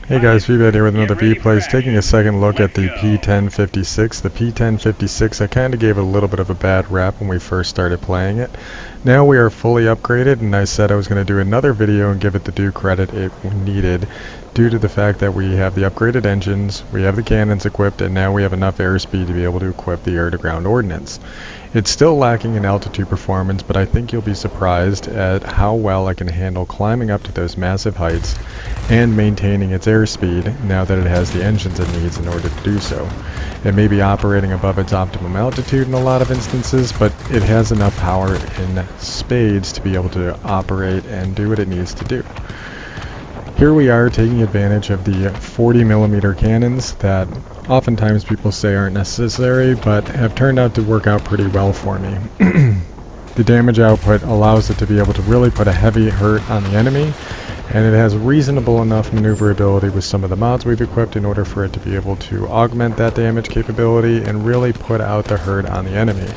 Hey guys, Veebat here with another V-Plays, taking a second look at the P1056. The P1056, I kind of gave it a little bit of a bad rap when we first started playing it. Now we are fully upgraded, and I said I was going to do another video and give it the due credit it needed due to the fact that we have the upgraded engines, we have the cannons equipped, and now we have enough airspeed to be able to equip the air-to-ground ordnance. It's still lacking in altitude performance, but I think you'll be surprised at how well I can handle climbing up to those massive heights and maintaining its airspeed now that it has the engines it needs in order to do so. It may be operating above its optimum altitude in a lot of instances, but it has enough power in spades to be able to operate and do what it needs to do. Here we are taking advantage of the 40mm cannons that oftentimes people say aren't necessary, but have turned out to work out pretty well for me. The damage output allows it to be able to really put a heavy hurt on the enemy, and it has reasonable enough maneuverability with some of the mods we've equipped in order for it to be able to augment that damage capability and really put out the hurt on the enemy.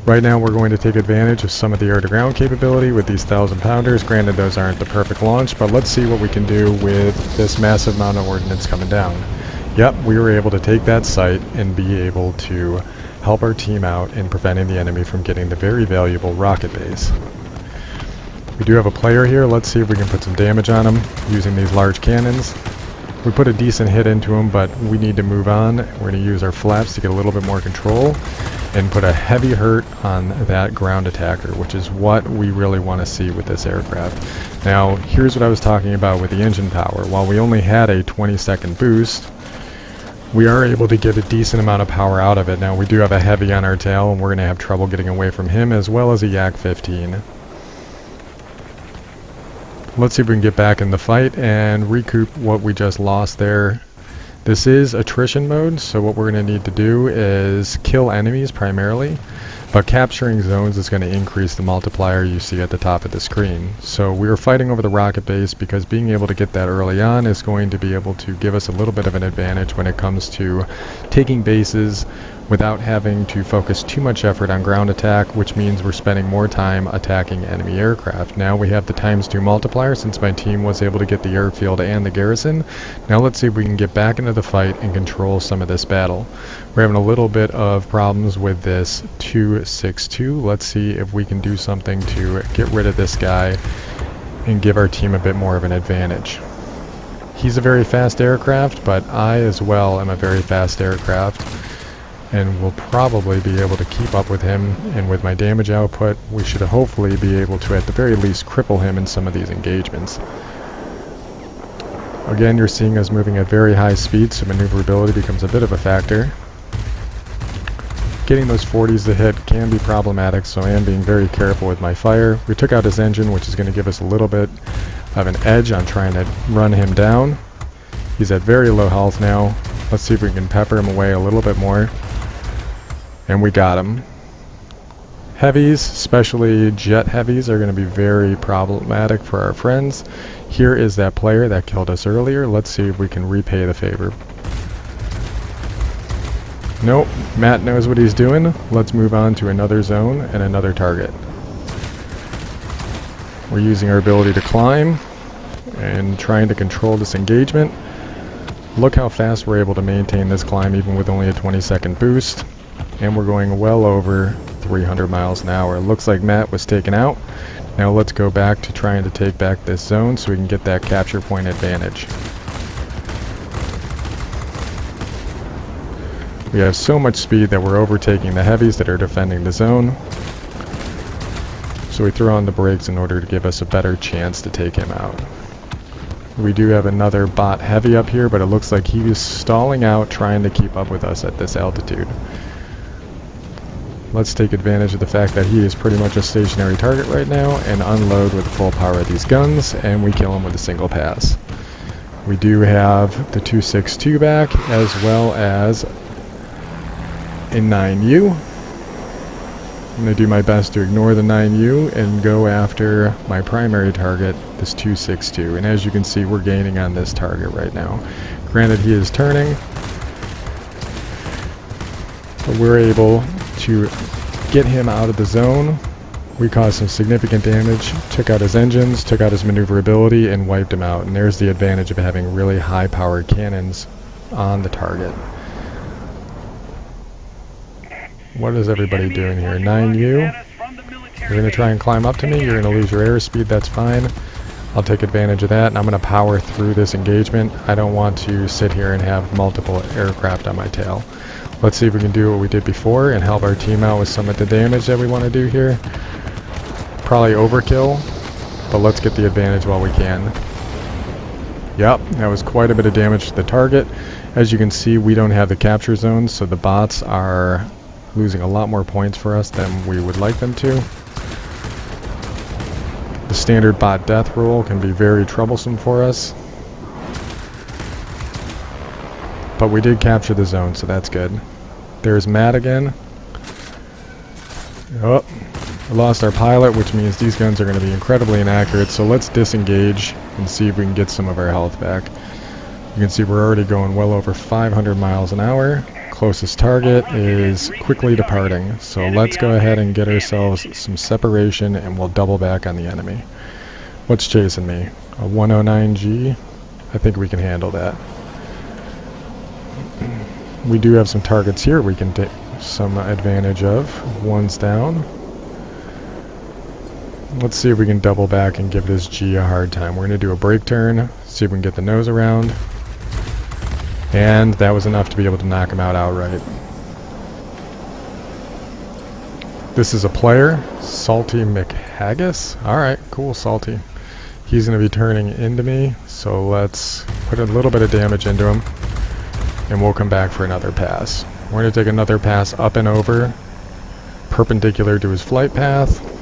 Right now we're going to take advantage of some of the air-to-ground capability with these 1000-pounders. Granted, those aren't the perfect launch, but let's see what we can do with this massive amount of ordnance coming down. Yep, we were able to take that site and be able to help our team out in preventing the enemy from getting the very valuable rocket base. We do have a player here. Let's see if we can put some damage on him using these large cannons. We put a decent hit into him, but we need to move on. We're going to use our flaps to get a little bit more control and put a heavy hurt on that ground attacker, which is what we really want to see with this aircraft. Now, here's what I was talking about with the engine power. While we only had a 20-second boost, we are able to get a decent amount of power out of it. Now, we do have a heavy on our tail, and we're going to have trouble getting away from him, as well as a Yak-15. Let's see if we can get back in the fight and recoup what we just lost there. This is attrition mode, so what we're going to need to do is kill enemies primarily, but capturing zones is going to increase the multiplier you see at the top of the screen. So we were fighting over the rocket base because being able to get that early on is going to be able to give us a little bit of an advantage when it comes to taking bases without having to focus too much effort on ground attack, which means we're spending more time attacking enemy aircraft. Now we have the ×2 multiplier since my team was able to get the airfield and the garrison. Now let's see if we can get back into the fight and control some of this battle. We're having a little bit of problems with this 262. Let's see if we can do something to get rid of this guy and give our team a bit more of an advantage. He's a very fast aircraft, but I as well am a very fast aircraft, and we'll probably be able to keep up with him, and with my damage output we should hopefully be able to at the very least cripple him in some of these engagements. Again, you're seeing us moving at very high speed, so maneuverability becomes a bit of a factor. Getting those 40s to hit can be problematic, so I am being very careful with my fire. We took out his engine, which is going to give us a little bit of an edge on trying to run him down. He's at very low health now. Let's see if we can pepper him away a little bit more. And we got him. Heavies, especially jet heavies, are going to be very problematic for our friends. Here is that player that killed us earlier. Let's see if we can repay the favor. Nope, Matt knows what he's doing. Let's move on to another zone and another target. We're using our ability to climb and trying to control this engagement. Look how fast we're able to maintain this climb even with only a 20-second boost. And we're going well over 300 miles an hour. It looks like Matt was taken out. Now let's go back to trying to take back this zone so we can get that capture point advantage. We have so much speed that we're overtaking the heavies that are defending the zone. So we throw on the brakes in order to give us a better chance to take him out. We do have another bot heavy up here, but it looks like he is stalling out trying to keep up with us at this altitude. Let's take advantage of the fact that he is pretty much a stationary target right now and unload with the full power of these guns, and we kill him with a single pass. We do have the 262 back as well as a 9U. I'm going to do my best to ignore the 9U and go after my primary target, this 262. And as you can see, we're gaining on this target right now. Granted, he is turning, but we're able to get him out of the zone We caused some significant damage, took out his engines, took out his maneuverability, and wiped him out. And there's the advantage of having really high-powered cannons on the target. What is everybody doing here? 9U? You're going to try and climb up to me? You're going to lose your airspeed, that's fine. I'll take advantage of that, and I'm going to power through this engagement. I don't want to sit here and have multiple aircraft on my tail. Let's see if we can do what we did before and help our team out with some of the damage that we want to do here. Probably overkill, but let's get the advantage while we can. Yep, that was quite a bit of damage to the target. As you can see, we don't have the capture zones, so the bots are losing a lot more points for us than we would like them to. The standard bot death rule can be very troublesome for us. But we did capture the zone, so that's good. There's Matt again. Oh, we lost our pilot, which means these guns are going to be incredibly inaccurate, so let's disengage and see if we can get some of our health back. You can see we're already going well over 500 miles an hour. Closest target is quickly departing, so let's go ahead and get ourselves some separation and we'll double back on the enemy. What's chasing me? A 109G? I think we can handle that. We do have some targets here we can take some advantage of. One's down. Let's see if we can double back and give this G a hard time. We're going to do a brake turn, see if we can get the nose around. And that was enough to be able to knock him out outright. This is a player, Salty McHaggis. Alright, cool, Salty. He's going to be turning into me, so let's put a little bit of damage into him. And we'll come back for another pass. We're going to take another pass up and over, perpendicular to his flight path.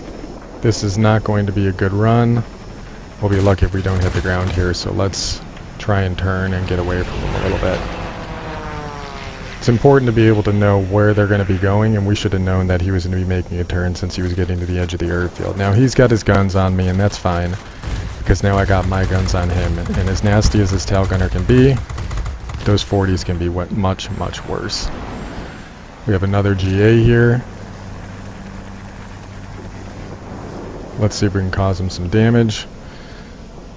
This is not going to be a good run. We'll be lucky if we don't hit the ground here, so let's try and turn and get away from them a little bit. It's important to be able to know where they're going to be going, and we should have known that he was going to be making a turn since he was getting to the edge of the airfield. Now he's got his guns on me, and that's fine, because now I got my guns on him, and as nasty as this tail gunner can be, those 40s can be much, much worse. We have another GA here. Let's see if we can cause him some damage.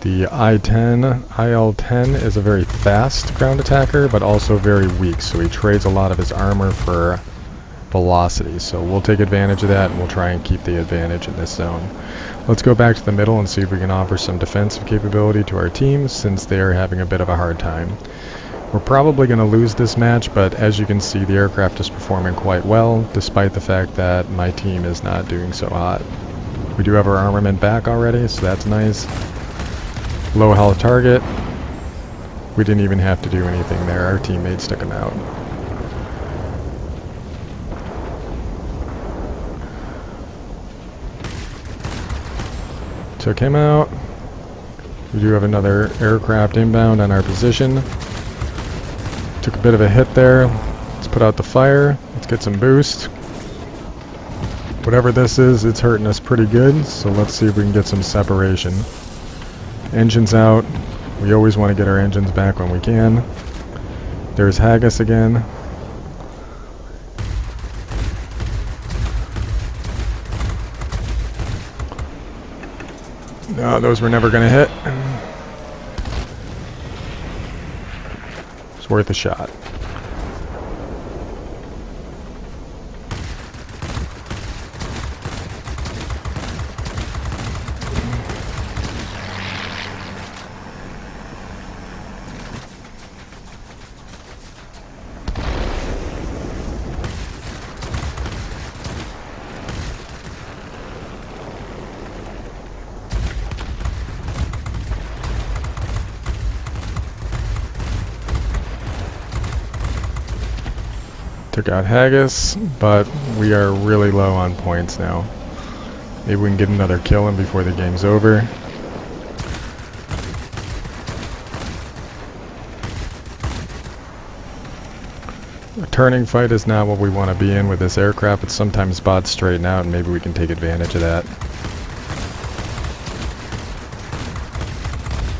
The IL-10 is a very fast ground attacker, but also very weak, so he trades a lot of his armor for velocity. So we'll take advantage of that, and we'll try and keep the advantage in this zone. Let's go back to the middle and see if we can offer some defensive capability to our team, since they are having a bit of a hard time. We're probably going to lose this match, but as you can see, the aircraft is performing quite well, despite the fact that my team is not doing so hot. We do have our armament back already, so that's nice. Low health target. We didn't even have to do anything there. Our teammates took him out. Took him out. We do have another aircraft inbound on our position. Took a bit of a hit there. Let's put out the fire. Let's get some boost. Whatever this is, it's hurting us pretty good, so let's see if we can get some separation. Engines out. We always want to get our engines back when we can. There's Haggis again. No, those were never going to hit. It's worth a shot. Took out Haggis, but we are really low on points now. Maybe we can get another kill in before the game's over. A turning fight is not what we want to be in with this aircraft, but sometimes bots straighten out and maybe we can take advantage of that.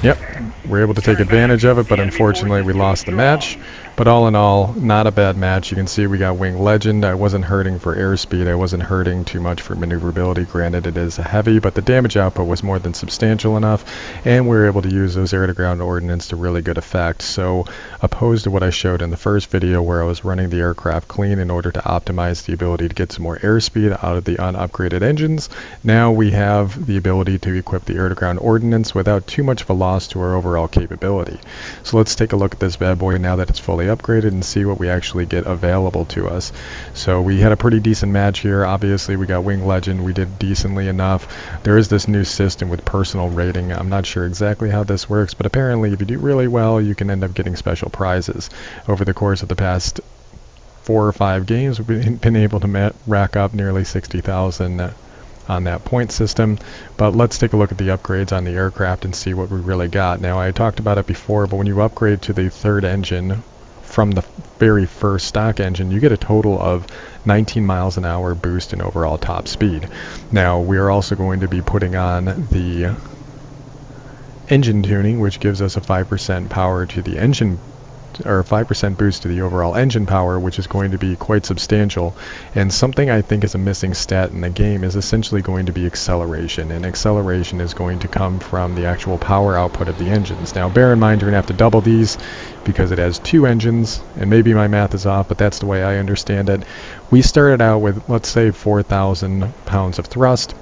Yep, we're able to take advantage of it, but unfortunately we lost the match. But all in all, not a bad match. You can see we got Wing Legend. I wasn't hurting for airspeed. I wasn't hurting too much for maneuverability. Granted, it is heavy, but the damage output was more than substantial enough, and we were able to use those air-to-ground ordnance to really good effect. So, opposed to what I showed in the first video where I was running the aircraft clean in order to optimize the ability to get some more airspeed out of the unupgraded engines, now we have the ability to equip the air-to-ground ordnance without too much of a loss to our overall capability. So let's take a look at this bad boy now that it's fully upgraded and see what we actually get available to us. So we had a pretty decent match here. Obviously we got Wing Legend, we did decently enough. There is this new system with personal rating. I'm not sure exactly how this works, but apparently if you do really well you can end up getting special prizes. Over the course of the past 4 or 5 games we've been able to rack up nearly 60,000 on that point system. But let's take a look at the upgrades on the aircraft and see what we really got. Now I talked about it before, but when you upgrade to the third engine from the very first stock engine, you get a total of 19 miles an hour boost in overall top speed. Now we are also going to be putting on the engine tuning, which gives us a 5% power to the engine, or a 5% boost to the overall engine power, which is going to be quite substantial. And something I think is a missing stat in the game is essentially going to be acceleration, and acceleration is going to come from the actual power output of the engines. Now bear in mind you're going to have to double these because it has 2 engines, and maybe my math is off, but that's the way I understand it. We started out with, let's say, 4,000 pounds of thrust.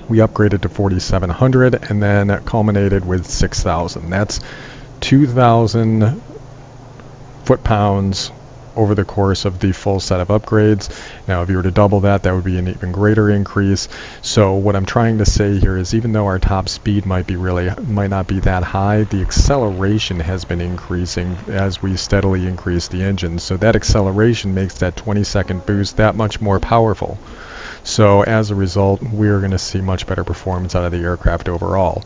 We upgraded to 4,700 and then culminated with 6,000. That's 2,000 foot-pounds over the course of the full set of upgrades. Now if you were to double that, that would be an even greater increase. So what I'm trying to say here is even though our top speed might not be that high, the acceleration has been increasing as we steadily increase the engine. So that acceleration makes that 20-second boost that much more powerful. So as a result, we're going to see much better performance out of the aircraft overall.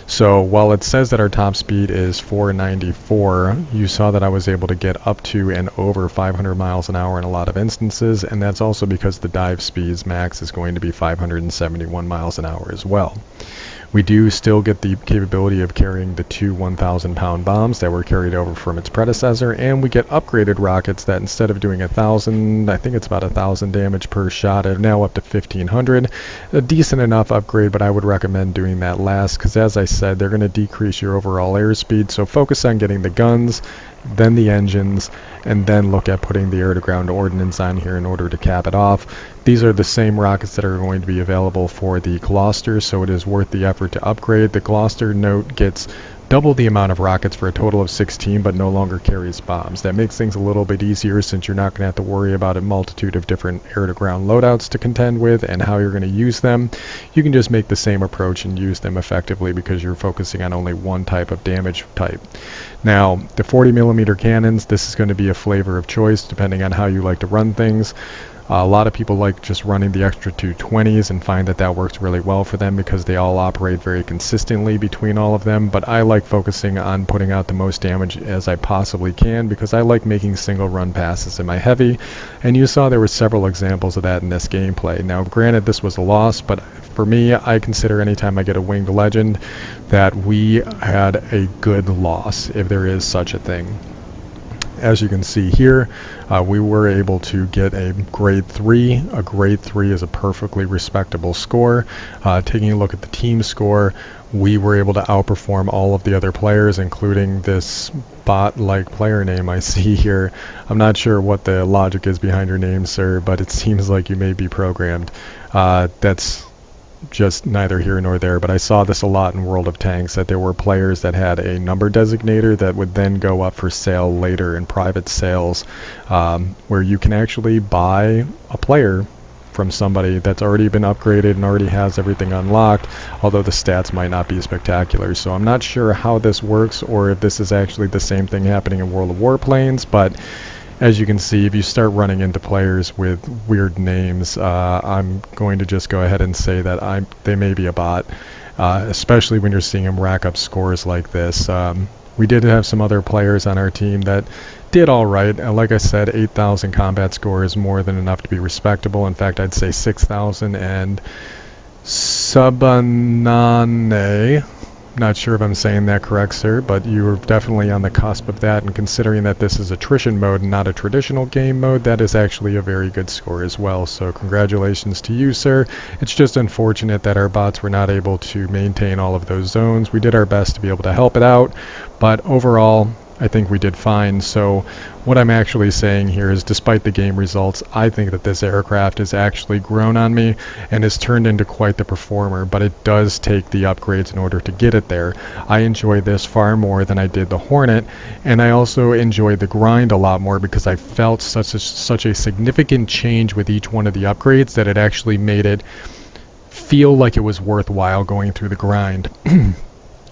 So while it says that our top speed is 494, you saw that I was able to get up to and over 500 miles an hour in a lot of instances, and that's also because the dive speed's max is going to be 571 miles an hour as well. We do still get the capability of carrying the 2 1,000-pound bombs that were carried over from its predecessor, and we get upgraded rockets that instead of doing 1,000, I think it's about 1,000 damage per shot, are now up to 1,500. A decent enough upgrade, but I would recommend doing that last because, as I said, they're going to decrease your overall airspeed. So focus on getting the guns, then the engines, and then look at putting the air-to-ground ordnance on here in order to cap it off. These are the same rockets that are going to be available for the Gloucester, so it is worth the effort to upgrade. The Gloucester note gets double the amount of rockets for a total of 16, but no longer carries bombs. That makes things a little bit easier since you're not going to have to worry about a multitude of different air-to-ground loadouts to contend with and how you're going to use them. You can just make the same approach and use them effectively because you're focusing on only one type of damage type. Now, the 40mm cannons, this is going to be a flavor of choice depending on how you like to run things. A lot of people like just running the extra 220s and find that that works really well for them because they all operate very consistently between all of them, but I like focusing on putting out the most damage as I possibly can because I like making single run passes in my heavy, and you saw there were several examples of that in this gameplay. Now granted this was a loss, but for me I consider anytime I get a Winged Legend that we had a good loss, if there is such a thing. As you can see here, we were able to get a grade 3. A grade 3 is a perfectly respectable score. Taking a look at the team score, we were able to outperform all of the other players, including this bot-like player name I see here. I'm not sure what the logic is behind your name, sir, but it seems like you may be programmed. That's just neither here nor there, but I saw this a lot in World of Tanks, that there were players that had a number designator that would then go up for sale later in private sales, where you can actually buy a player from somebody that's already been upgraded and already has everything unlocked, although the stats might not be spectacular. So I'm not sure how this works or if this is actually the same thing happening in World of Warplanes, but as you can see, if you start running into players with weird names, I'm going to just go ahead and say that they may be a bot, especially when you're seeing them rack up scores like this. We did have some other players on our team that did all right. Like I said, 8,000 combat score is more than enough to be respectable. In fact, I'd say 6,000. And Sabanane, Not sure if I'm saying that correct, sir, but you were definitely on the cusp of that, and considering that this is attrition mode and not a traditional game mode, that is actually a very good score as well. So congratulations to you, sir. It's just unfortunate that our bots were not able to maintain all of those zones. We did our best to be able to help it out, but overall, I think we did fine. So what I'm actually saying here is, despite the game results, I think that this aircraft has actually grown on me and has turned into quite the performer, but it does take the upgrades in order to get it there. I enjoy this far more than I did the Hornet, and I also enjoyed the grind a lot more because I felt such a significant change with each one of the upgrades that it actually made it feel like it was worthwhile going through the grind.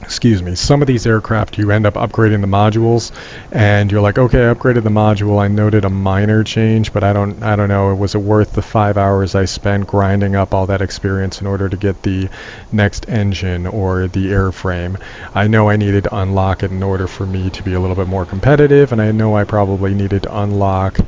Excuse me, some of these aircraft you end up upgrading the modules and you're like, okay, I upgraded the module, I noted a minor change, but I don't know, was it worth the 5 hours I spent grinding up all that experience in order to get the next engine or the airframe? I know I needed to unlock it in order for me to be a little bit more competitive, and I know I probably needed to unlock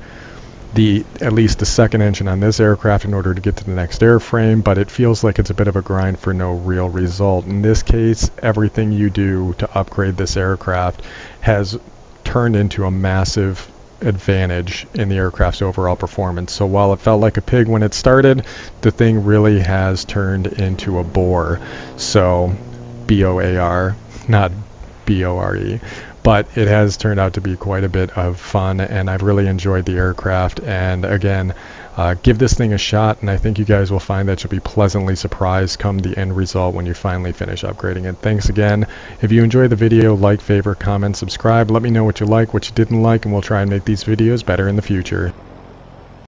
at least the second engine on this aircraft in order to get to the next airframe, but it feels like it's a bit of a grind for no real result. In this case, everything you do to upgrade this aircraft has turned into a massive advantage in the aircraft's overall performance. So while it felt like a pig when it started, the thing really has turned into a boar. So B-O-A-R, not B-O-R-E. But it has turned out to be quite a bit of fun, and I've really enjoyed the aircraft. And again, give this thing a shot, and I think you guys will find that you'll be pleasantly surprised come the end result when you finally finish upgrading it. Thanks again. If you enjoyed the video, like, favorite, comment, subscribe. Let me know what you like, what you didn't like, and we'll try and make these videos better in the future.